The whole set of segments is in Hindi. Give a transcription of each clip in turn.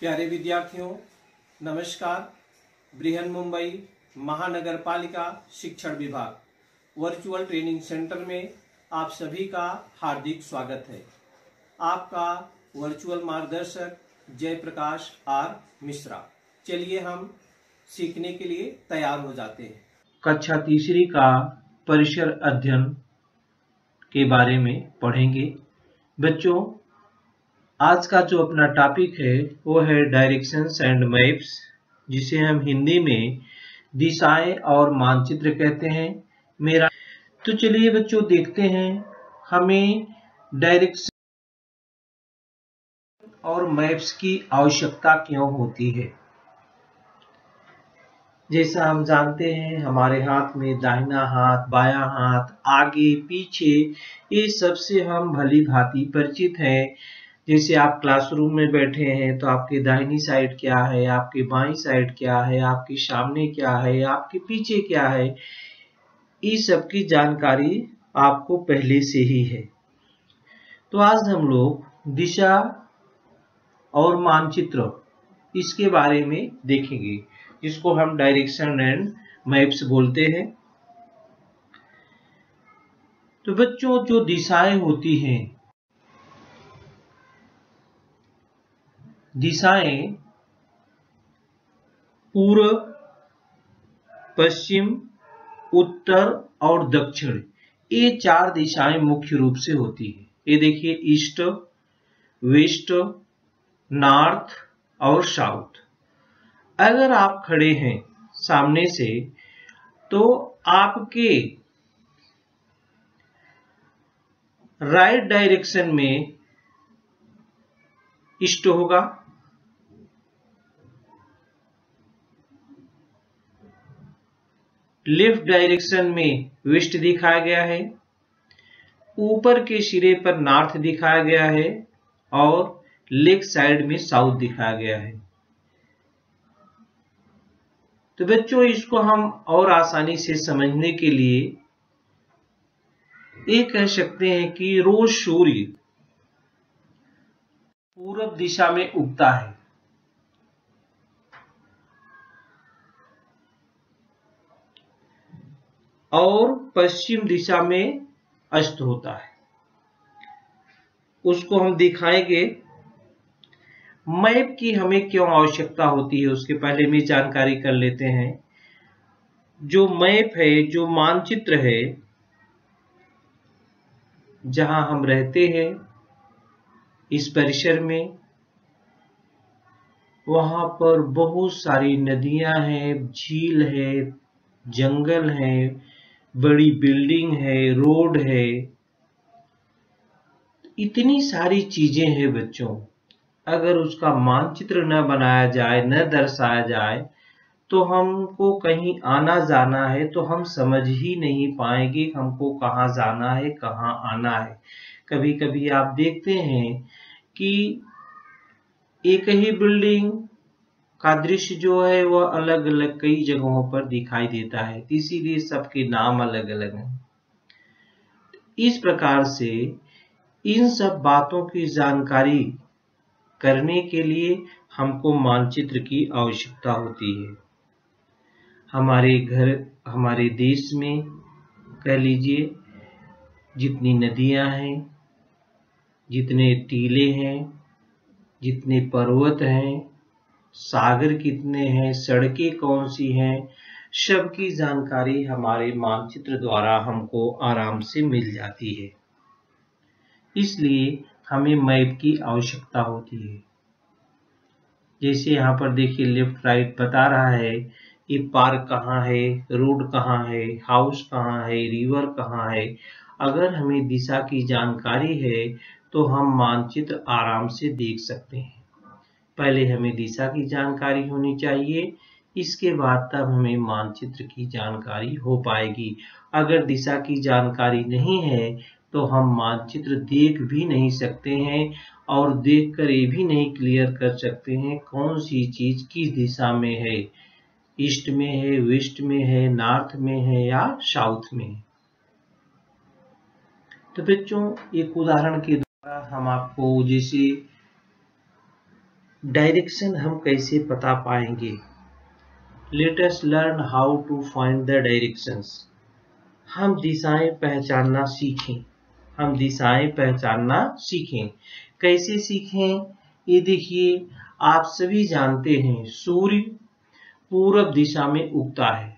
प्यारे विद्यार्थियों, नमस्कार। बृहन मुंबई महानगर पालिका शिक्षण विभाग वर्चुअल ट्रेनिंग सेंटर में आप सभी का हार्दिक स्वागत है। आपका वर्चुअल मार्गदर्शक जयप्रकाश आर मिश्रा। चलिए हम सीखने के लिए तैयार हो जाते हैं। कक्षा तीसरी का परिसर अध्ययन के बारे में पढ़ेंगे। बच्चों, आज का जो अपना टॉपिक है वो है डायरेक्शंस एंड मैप्स, जिसे हम हिंदी में दिशाएं और मानचित्र कहते हैं। तो चलिए बच्चों देखते हैं हमें डायरेक्शन और मैप्स की आवश्यकता क्यों होती है। जैसा हम जानते हैं, हमारे हाथ में दाहिना हाथ, बायां हाथ, आगे पीछे, ये सबसे हम भली भांति परिचित हैं। जैसे आप क्लासरूम में बैठे हैं तो आपके दाहिनी साइड क्या है, आपके बाईं साइड क्या है, आपके सामने क्या है, आपके पीछे क्या है, इस सब की जानकारी आपको पहले से ही है। तो आज हम लोग दिशा और मानचित्र इसके बारे में देखेंगे, जिसको हम डायरेक्शन एंड मैप्स बोलते हैं। तो बच्चों, जो दिशाएं होती हैं, दिशाएं पूर्व, पश्चिम, उत्तर और दक्षिण, ये चार दिशाएं मुख्य रूप से होती है। ये देखिए, ईस्ट, वेस्ट, नॉर्थ और साउथ। अगर आप खड़े हैं सामने से तो आपके राइट डायरेक्शन में ईस्ट होगा, लेफ्ट डायरेक्शन में वेस्ट दिखाया गया है, ऊपर के सिरे पर नॉर्थ दिखाया गया है और लेफ्ट साइड में साउथ दिखाया गया है। तो बच्चों, इसको हम और आसानी से समझने के लिए ये कह सकते हैं कि रोज सूर्य पूरब दिशा में उगता है और पश्चिम दिशा में अस्त होता है। उसको हम दिखाएंगे। मैप की हमें क्यों आवश्यकता होती है उसके पहले में जानकारी कर लेते हैं। जो मैप है, जो मानचित्र है, जहां हम रहते हैं इस परिसर में, वहां पर बहुत सारी नदियां हैं, झील है, जंगल है, बड़ी बिल्डिंग है, रोड है, इतनी सारी चीजें हैं बच्चों। अगर उसका मानचित्र न बनाया जाए, न दर्शाया जाए, तो हमको कहीं आना जाना है तो हम समझ ही नहीं पाएंगे हमको कहाँ जाना है, कहाँ आना है। कभी कभी आप देखते हैं कि एक ही बिल्डिंग का दृश्य जो है वह अलग अलग कई जगहों पर दिखाई देता है, इसीलिए सबके नाम अलग अलग हैं। इस प्रकार से इन सब बातों की जानकारी करने के लिए हमको मानचित्र की आवश्यकता होती है। हमारे घर, हमारे देश में कह लीजिए, जितनी नदियां हैं, जितने टीले हैं, जितने पर्वत हैं, सागर कितने हैं, सड़कें कौन सी हैं, सबकी जानकारी हमारे मानचित्र द्वारा हमको आराम से मिल जाती है। इसलिए हमें मैप की आवश्यकता होती है। जैसे यहाँ पर देखिए, लेफ्ट राइट बता रहा है ये पार्क कहाँ है, रोड कहाँ है, हाउस कहाँ है, रिवर कहाँ है। अगर हमें दिशा की जानकारी है तो हम मानचित्र आराम से देख सकते हैं। पहले हमें दिशा की जानकारी होनी चाहिए, इसके बाद तब हमें मानचित्र की जानकारी हो पाएगी। अगर दिशा की जानकारी नहीं है तो हम मानचित्र देख भी नहीं सकते हैं और देखकर ये भी नहीं क्लियर कर सकते हैं कौन सी चीज किस दिशा में है, ईस्ट में है, वेस्ट में है, नॉर्थ में है या साउथ में। तो बच्चों, एक उदाहरण के द्वारा हम आपको, जैसे डायरेक्शन हम कैसे पता पाएंगे? Let us learn how to find the directions. हम दिशाएं पहचानना सीखें। हम दिशाएं पहचानना सीखें। कैसे सीखें? ये देखिए, आप सभी जानते हैं सूर्य पूरब दिशा में उगता है।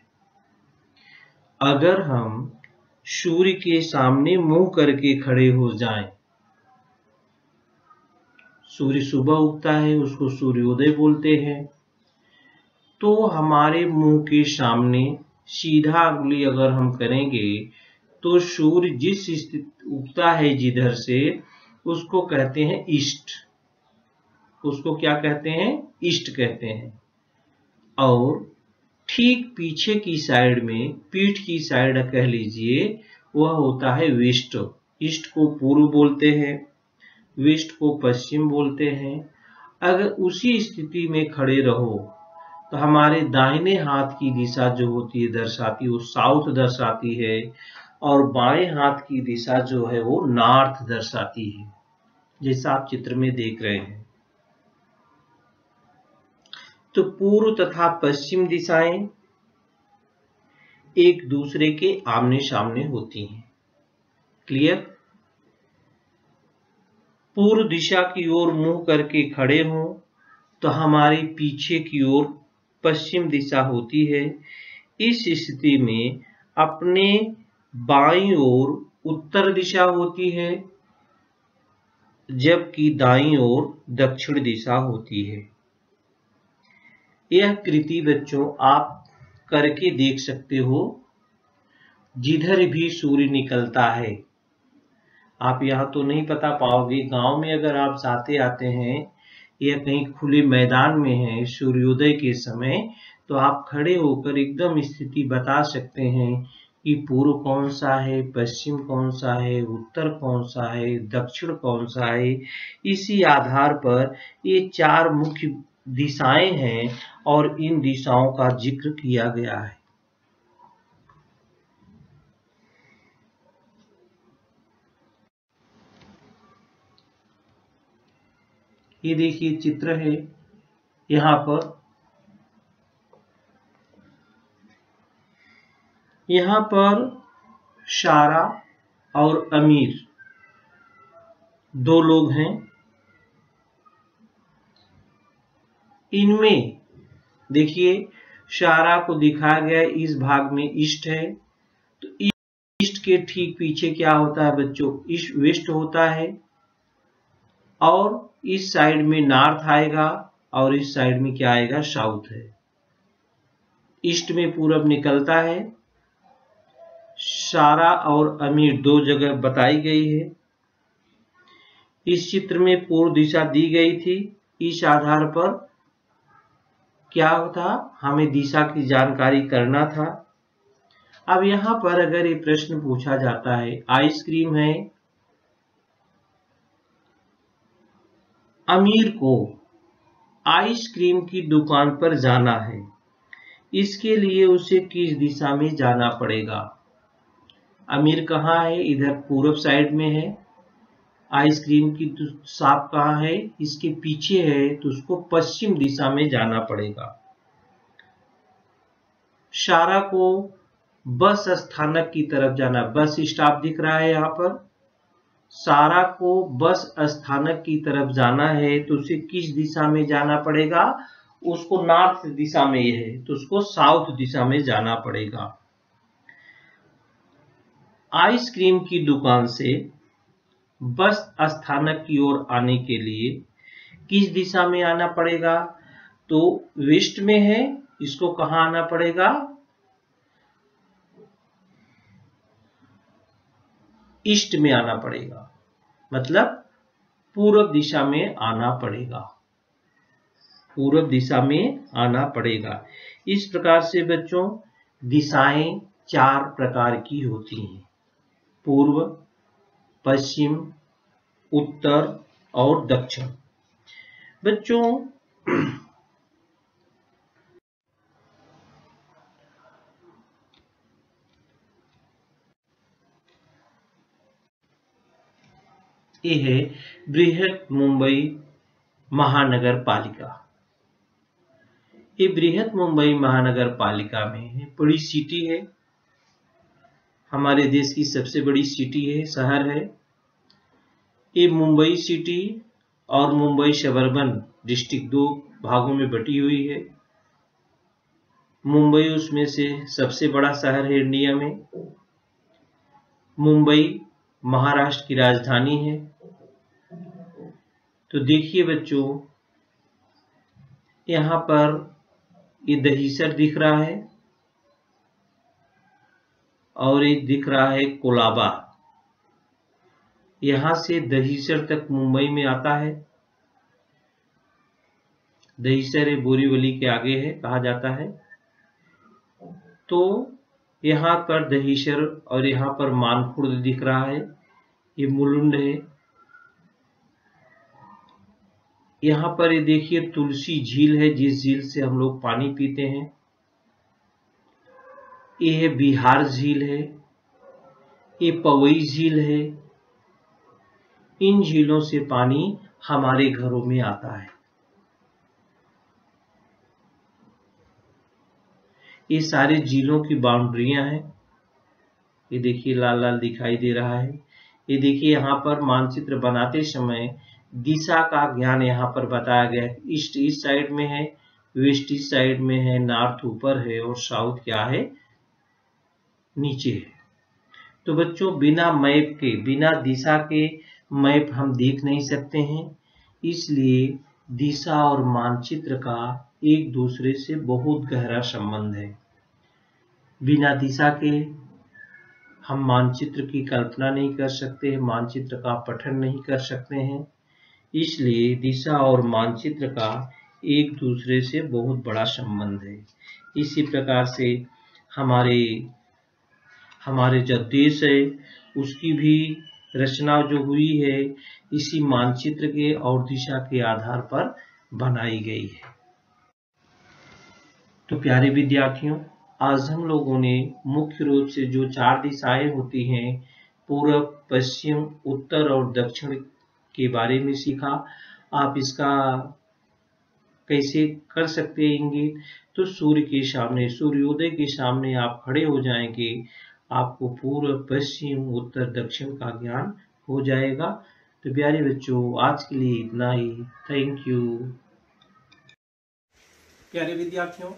अगर हम सूर्य के सामने मुंह करके खड़े हो जाएं, सूर्य सुबह उगता है, उसको सूर्योदय बोलते हैं, तो हमारे मुंह के सामने सीधा उंगली अगर हम करेंगे तो सूर्य जिस स्थिति उगता है जिधर से, उसको कहते हैं ईस्ट। उसको क्या कहते हैं? ईस्ट कहते हैं। और ठीक पीछे की साइड में, पीठ की साइड कह लीजिए, वह होता है वेस्ट। ईस्ट को पूर्व बोलते हैं, वेस्ट को पश्चिम बोलते हैं। अगर उसी स्थिति में खड़े रहो तो हमारे दाहिने हाथ की दिशा जो होती है दर्शाती, वो साउथ दर्शाती है, और बाएं हाथ की दिशा जो है वो नॉर्थ दर्शाती है, जैसा आप चित्र में देख रहे हैं। तो पूर्व तथा पश्चिम दिशाएं एक दूसरे के आमने सामने होती हैं। क्लियर? पूर्व दिशा की ओर मुंह करके खड़े हों तो हमारे पीछे की ओर पश्चिम दिशा होती है। इस स्थिति में अपने बाईं ओर उत्तर दिशा होती है, जबकि दाईं ओर दक्षिण दिशा होती है। यह कृति बच्चों आप करके देख सकते हो। जिधर भी सूर्य निकलता है, आप यहाँ तो नहीं बता पाओगे, गांव में अगर आप जाते आते हैं या कहीं खुले मैदान में हैं सूर्योदय के समय, तो आप खड़े होकर एकदम स्थिति बता सकते हैं कि पूर्व कौन सा है, पश्चिम कौन सा है, उत्तर कौन सा है, दक्षिण कौन सा है। इसी आधार पर ये चार मुख्य दिशाएं हैं और इन दिशाओं का जिक्र किया गया है। ये देखिए चित्र है, यहाँ पर सारा और अमीर दो लोग हैं। इनमें देखिए सारा को दिखाया गया इस भाग में ईस्ट है, तो ईस्ट के ठीक पीछे क्या होता है बच्चों? ईस्ट वेस्ट होता है, और इस साइड में नॉर्थ आएगा और इस साइड में क्या आएगा? साउथ है। ईस्ट में पूरब निकलता है। सारा और अमीर दो जगह बताई गई है। इस चित्र में पूर्व दिशा दी गई थी। इस आधार पर क्या होता? हमें दिशा की जानकारी करना था। अब यहां पर अगर ये प्रश्न पूछा जाता है, आइसक्रीम है, अमीर को आइसक्रीम की दुकान पर जाना है, इसके लिए उसे किस दिशा में जाना पड़ेगा? अमीर कहाँ है? इधर पूरब साइड में है। आइसक्रीम की शॉप कहाँ है? इसके पीछे है, तो उसको पश्चिम दिशा में जाना पड़ेगा। सारा को बस स्थानक की तरफ जाना, बस स्टॉप दिख रहा है यहाँ पर। सारा को बस स्थानक की तरफ जाना है, तो उसे किस दिशा में जाना पड़ेगा? उसको नॉर्थ दिशा में है, तो उसको साउथ दिशा में जाना पड़ेगा। आइसक्रीम की दुकान से बस स्थानक की ओर आने के लिए किस दिशा में आना पड़ेगा? तो वेस्ट में है, इसको कहाँ आना पड़ेगा? ईस्ट में आना पड़ेगा, मतलब पूर्व दिशा में आना पड़ेगा। पूर्व दिशा में आना पड़ेगा। इस प्रकार से बच्चों दिशाएं चार प्रकार की होती हैं: पूर्व, पश्चिम, उत्तर और दक्षिण। बच्चों ये है बृहत मुंबई महानगर पालिका। ये बृहत मुंबई महानगर पालिका में है, बड़ी सिटी है, हमारे देश की सबसे बड़ी सिटी है, शहर है। ये मुंबई सिटी और मुंबई सबर्बन डिस्ट्रिक्ट दो भागों में बटी हुई है। मुंबई उसमें से सबसे बड़ा शहर है इंडिया में। मुंबई महाराष्ट्र की राजधानी है। तो देखिए बच्चों, यहाँ पर ये दहीसर दिख रहा है और एक दिख रहा है कोलाबा। यहाँ से दहीसर तक मुंबई में आता है। दहीसर ये बोरीवली के आगे है, कहा जाता है। तो यहाँ पर दहीसर और यहाँ पर मानखुर्द दिख रहा है, ये मुलुंड है। यहाँ पर ये देखिए तुलसी झील है, जिस झील से हम लोग पानी पीते हैं। ये है बिहार झील है, ये पवई झील है। इन झीलों से पानी हमारे घरों में आता है। ये सारे झीलों की बाउंड्रियां हैं। ये देखिए लाल लाल दिखाई दे रहा है। ये देखिए यहाँ पर मानचित्र बनाते समय दिशा का ज्ञान यहाँ पर बताया गया है। ईस्ट ईस्ट साइड में है, वेस्ट ईस्ट साइड में है, नॉर्थ ऊपर है और साउथ क्या है, नीचे है। तो बच्चों, बिना मैप के, बिना दिशा के मैप हम देख नहीं सकते हैं। इसलिए दिशा और मानचित्र का एक दूसरे से बहुत गहरा संबंध है। बिना दिशा के हम मानचित्र की कल्पना नहीं कर सकते, मानचित्र का पठन नहीं कर सकते हैं। इसलिए दिशा और मानचित्र का एक दूसरे से बहुत बड़ा संबंध है। इसी प्रकार से हमारे जो देश है उसकी भी रचना जो हुई है इसी मानचित्र के और दिशा के आधार पर बनाई गई है। तो प्यारे विद्यार्थियों, आज हम लोगों ने मुख्य रूप से जो 4 दिशाएं होती हैं, पूर्व, पश्चिम, उत्तर और दक्षिण के बारे में सीखा। आप इसका कैसे कर सकते हैं? तो सूर्य के सामने, सूर्योदय के सामने आप खड़े हो जाएंगे, आपको पूर्व, पश्चिम, उत्तर, दक्षिण का ज्ञान हो जाएगा। तो प्यारे बच्चों, आज के लिए इतना ही। Thank you. प्यारे विद्यार्थियों,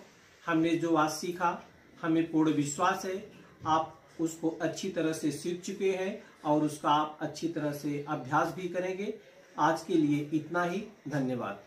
हमने जो आज सीखा, हमें पूर्ण विश्वास है आप उसको अच्छी तरह से सीख चुके हैं और उसका आप अच्छी तरह से अभ्यास भी करेंगे। आज के लिए इतना ही। धन्यवाद।